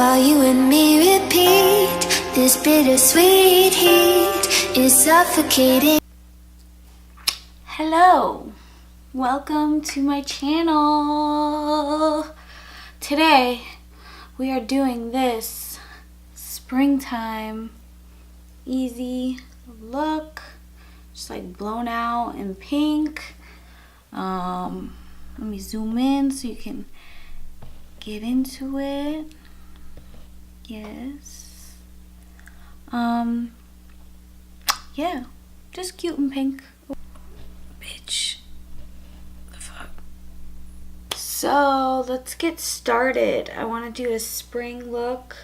while you and me repeat. This bittersweet heat is suffocating. Hello, welcome to my channel. Today we are doing this springtime easy look, just like blown out in pink. Let me zoom in so you can get into it. Yes. Yeah, just cute and pink. Bitch. The fuck. So let's get started. I want to do a spring look.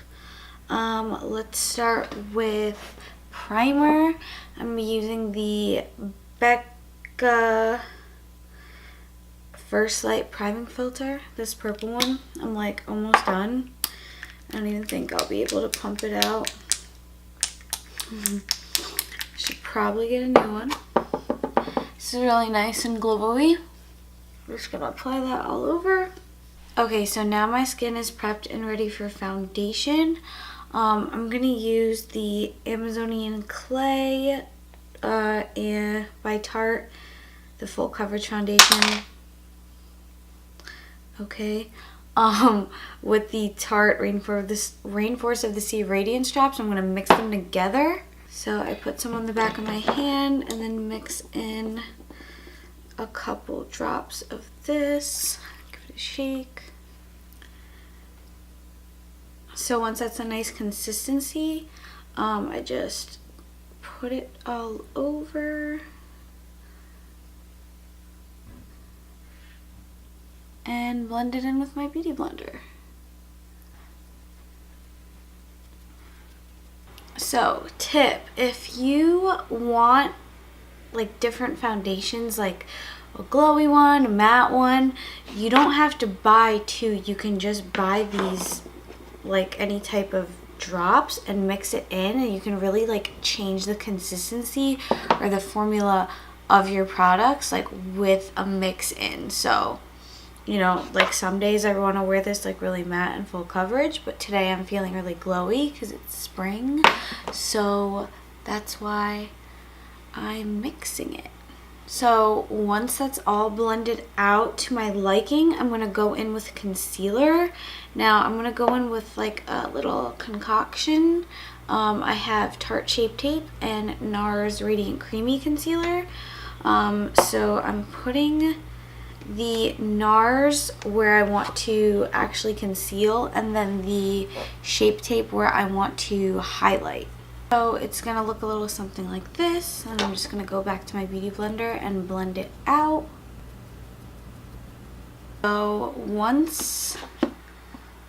Let's start with primer. I'm using the Becca First Light priming filter, this purple one. I'm like almost done. I don't even think I'll be able to pump it out. Should probably get a new one. This is really nice and glowy. I'm just gonna apply that all over. Okay, so now my skin is prepped and ready for foundation. I'm gonna use the Amazonian Clay and by Tarte, the full coverage foundation. Okay, with the Tarte Rainforest of the Sea Radiance Drops, I'm gonna mix them together. So I put some on the back of my hand and then mix in a couple drops of this. Give it a shake. So once that's a nice consistency, I just put it all over and blend it in with my beauty blender. So tip, if you want like different foundations, like a glowy one, a matte one, you don't have to buy two. You can just buy these like any type of drops and mix it in, and you can really like change the consistency or the formula of your products like with a mix in. So you know, like some days I want to wear this like really matte and full coverage, but today I'm feeling really glowy because it's spring. So that's why I'm mixing it. So once that's all blended out to my liking, I'm going to go in with concealer. Now I'm going to go in with like a little concoction. I have Tarte Shape Tape and NARS Radiant Creamy Concealer. So I'm putting the NARS where I want to actually conceal, and then the Shape Tape where I want to highlight. So it's gonna look a little something like this, and I'm just gonna go back to my beauty blender and blend it out. So once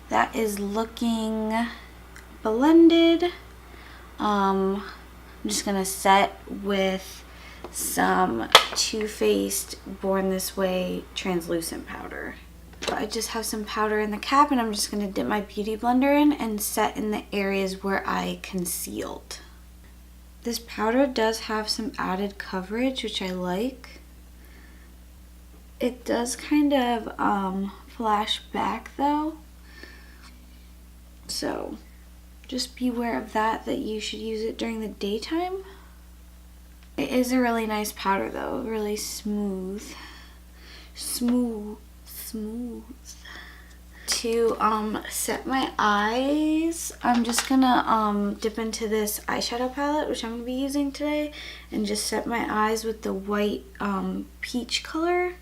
that is looking blended, I'm just gonna set with some Too Faced Born This Way translucent powder. I just have some powder in the cap, and I'm just going to dip my beauty blender in and set in the areas where I concealed. This powder does have some added coverage, which I like. It does kind of flash back though, so just beware of that you should use it during the daytime. It is a really nice powder though, really smooth. To set my eyes, I'm just gonna dip into this eyeshadow palette, which I'm gonna be using today, and just set my eyes with the white peach color,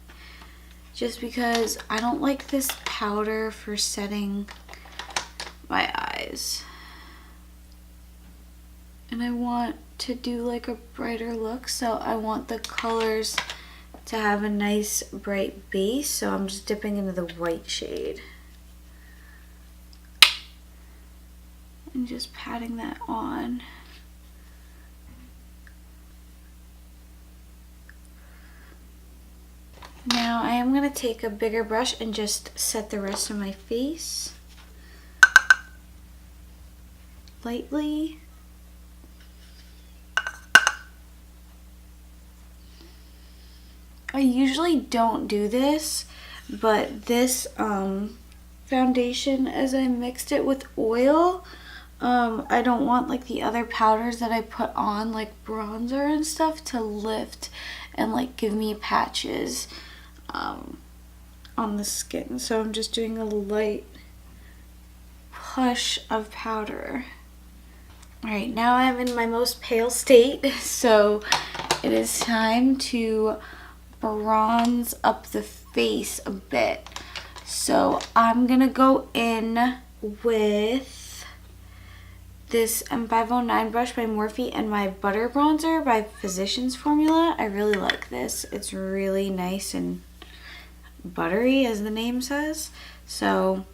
just because I don't like this powder for setting my eyes. And I want to do like a brighter look, so I want the colors to have a nice bright base, so I'm just dipping into the white shade and just patting that on. Now I am going to take a bigger brush and just set the rest of my face lightly. I usually don't do this, but this foundation as I mixed it with oil. I don't want like the other powders that I put on, like bronzer and stuff, to lift and like give me patches on the skin. So I'm just doing a light push of powder. Alright, now I'm in my most pale state, so it is time to bronze up the face a bit. So I'm gonna go in with this M509 brush by Morphe and my butter bronzer by Physicians Formula. I really like this. It's really nice and buttery, as the name says. So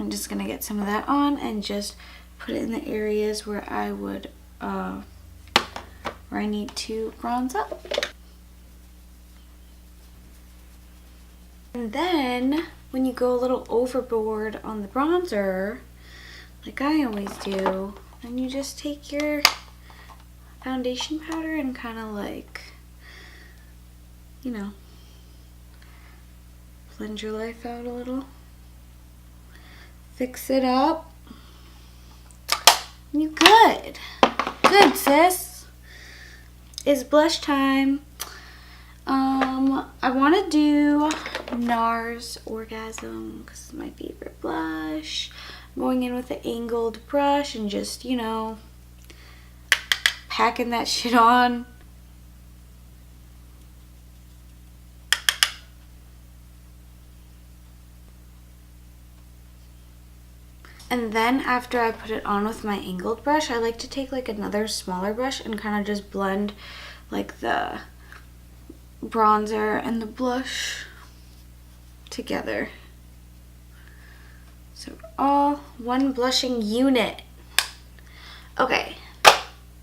I'm just gonna get some of that on and just put it in the areas where I would where I need to bronze up. And then when you go a little overboard on the bronzer, like I always do, then you just take your foundation powder and kind of like, you know, blend your life out a little. Fix it up. You good. Good, sis. It's blush time. I want to do NARS Orgasm because it's my favorite blush. I'm going in with an angled brush and just, you know, packing that shit on. And then after I put it on with my angled brush, I like to take like another smaller brush and kind of just blend like the bronzer and the blush together. So all one blushing unit. Okay,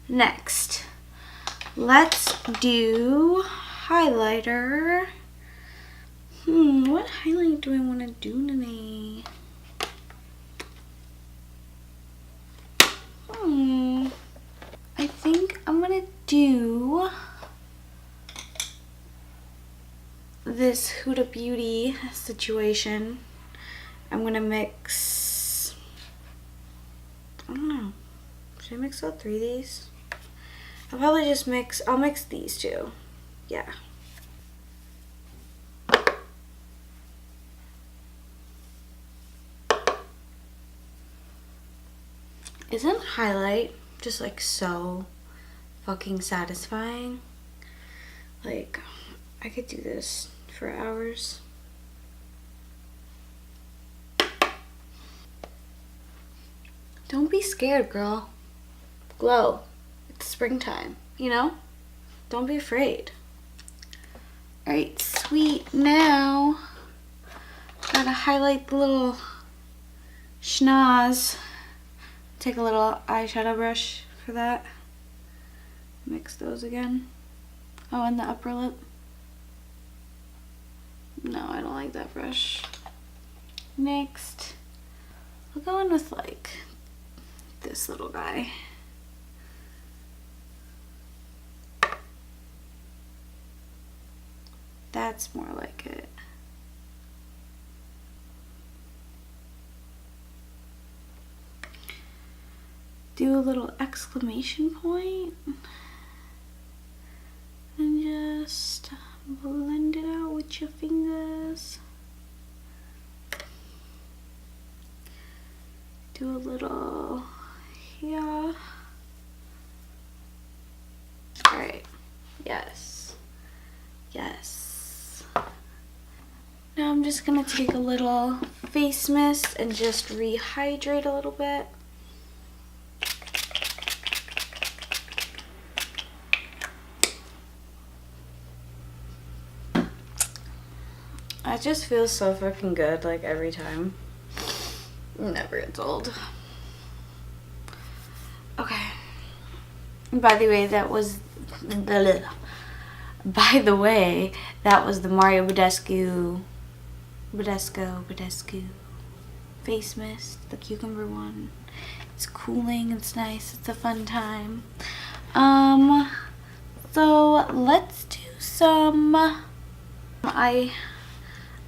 next, let's do highlighter. What highlight do I want to do today? I think I'm gonna do this Huda Beauty situation. I'm gonna mix, I don't know, should I mix all three of these? I'll probably just I'll mix these two. Yeah. Isn't highlight just like so fucking satisfying? Like, I could do this for hours. Don't be scared, girl. Glow. It's springtime, you know? Don't be afraid. Alright, sweet. Now, gotta highlight the little schnoz. Take a little eyeshadow brush for that. Mix those again. Oh, and the upper lip. No, I don't like that brush. Next, we'll go in with like this little guy. That's more like it. Do a little exclamation point and just blend it out with your fingers. Do a little here. Alright, yes, yes. Now I'm just gonna take a little face mist and just rehydrate a little bit. It just feels so fucking good, like every time. Never gets old. Okay. By the way, that was the Mario Badescu face mist, the cucumber one. It's cooling, it's nice, it's a fun time. So let's do some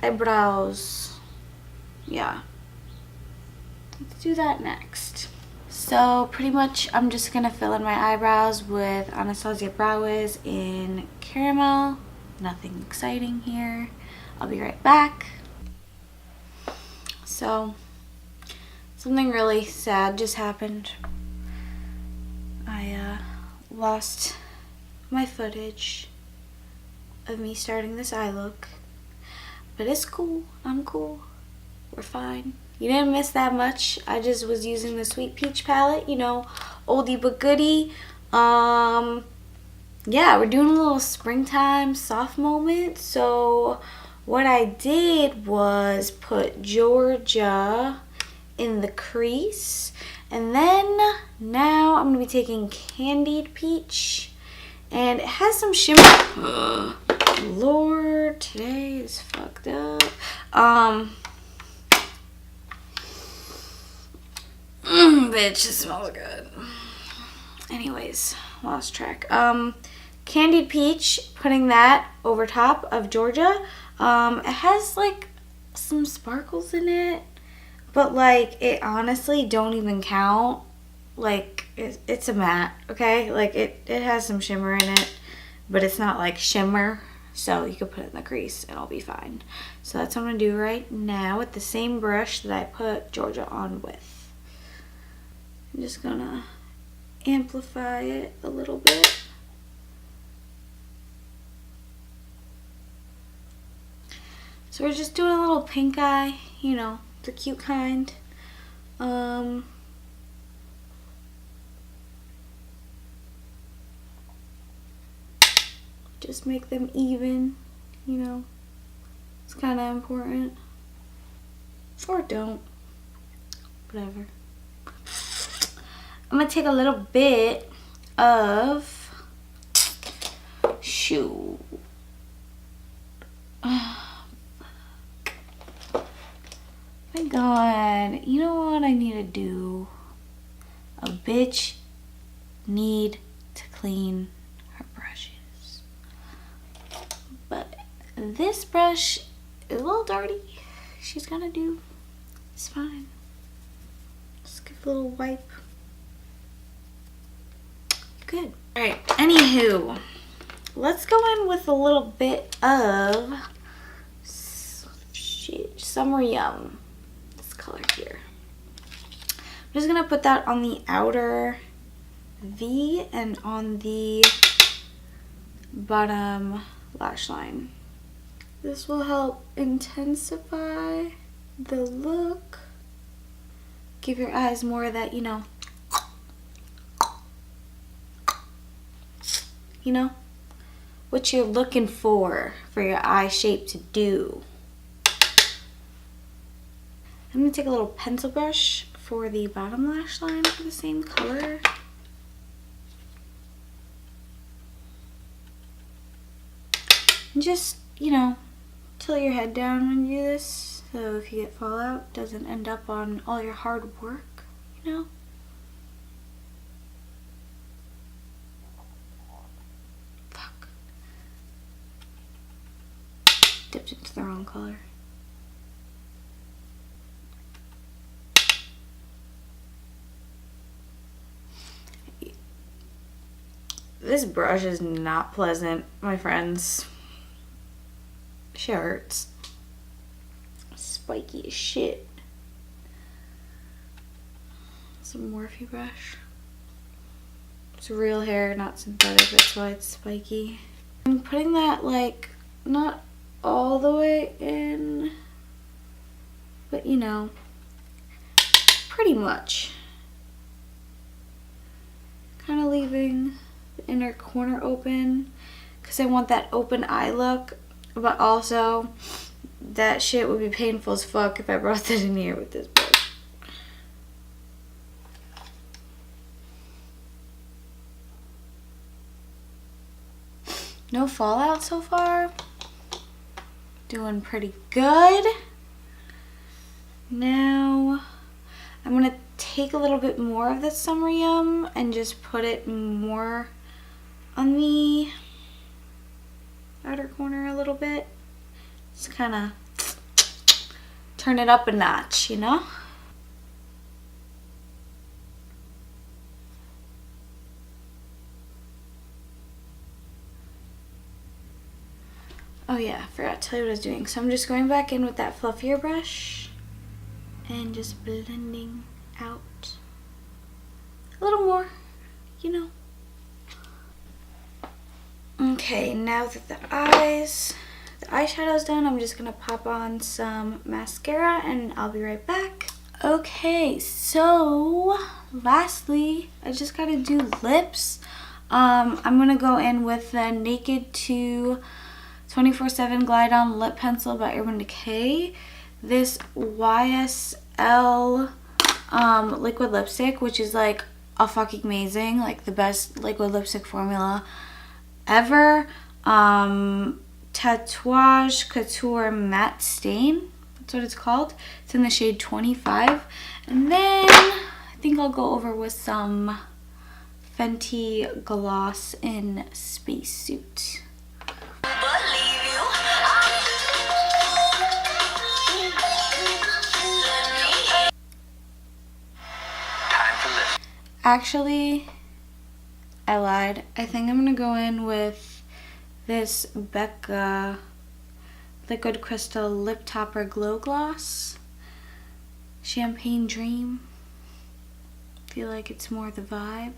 eyebrows. Yeah, let's do that next. So pretty much I'm just gonna fill in my eyebrows with Anastasia Brow Wiz in Caramel. Nothing exciting here. I'll be right back. So something really sad just happened. I lost my footage of me starting this eye look, but it's cool. I'm cool. We're fine. You didn't miss that much. I just was using the Sweet Peach palette, you know, oldie but goodie. Yeah, we're doing a little springtime soft moment. So what I did was put Georgia in the crease, and then now I'm gonna be taking Candied Peach, and it has some shimmer. Lord, today is fucked up. Bitch, it smells good. Anyways, lost track. Candied Peach, putting that over top of Georgia. It has like some sparkles in it, but like it honestly don't even count. Like it's a matte, okay? Like it has some shimmer in it, but it's not like shimmer, so you could put it in the crease and it'll be fine. So that's what I'm gonna do right now with the same brush that I put Georgia on with. I'm just gonna amplify it a little bit. So we're just doing a little pink eye, you know, the cute kind. Just make them even, you know. It's kind of important. Or don't. Whatever. I'm gonna take a little bit of shoe. Oh, fuck. My God, you know what I need to do? A bitch need to clean her brushes. But this brush is a little dirty. She's gonna do. It's fine. Just give a little wipe. Good. Alright, anywho, let's go in with a little bit of Summer Yum. This color here. I'm just gonna put that on the outer V and on the bottom lash line. This will help intensify the look. Give your eyes more of that, you know, what you're looking for your eye shape to do. I'm going to take a little pencil brush for the bottom lash line for the same color. And just, you know, tilt your head down when you do this, so if you get fallout, it doesn't end up on all your hard work, you know? Dipped into the wrong color. This brush is not pleasant, my friends. She hurts. Spiky as shit. Some Morphe brush. It's real hair, not synthetic, that's why it's spiky. I'm putting that like not all the way in, but you know, pretty much. Kind of leaving the inner corner open because I want that open eye look, but also that shit would be painful as fuck if I brought that in here with this brush. No fallout so far. Doing pretty good. Now I'm gonna take a little bit more of the Summer Yum and just put it more on the outer corner a little bit. Just kind of turn it up a notch, you know? forgot to tell you what I was doing. So I'm just going back in with that fluffier brush and just blending out a little more, you know. Okay, now that the eyeshadow's done, I'm just gonna pop on some mascara and I'll be right back. Okay, so lastly, I just gotta do lips. I'm gonna go in with the Naked 2 24/7 Glide On Lip Pencil by Urban Decay. This YSL liquid lipstick, which is like a fucking amazing, like the best liquid lipstick formula ever. Tatouage Couture Matte Stain, that's what it's called. It's in the shade 25. And then I think I'll go over with some Fenty Gloss in Spacesuit. Actually, I lied. I think I'm gonna go in with this Becca Liquid Crystal Lip Topper Glow Gloss. Champagne Dream. Feel like it's more the vibe.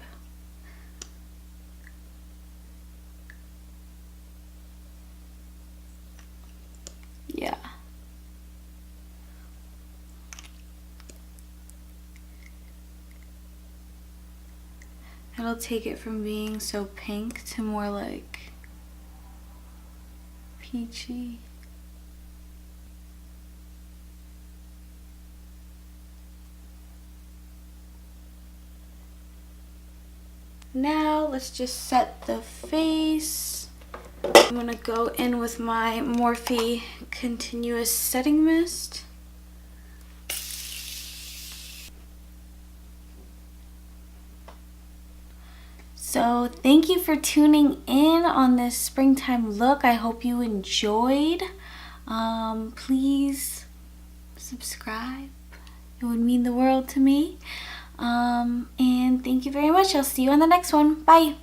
Yeah. It'll take it from being so pink to more like peachy. Now let's just set the face. I'm gonna go in with my Morphe Continuous Setting Mist. So thank you for tuning in on this springtime look. I hope you enjoyed. Please subscribe. It would mean the world to me. And thank you very much. I'll see you on the next one. Bye.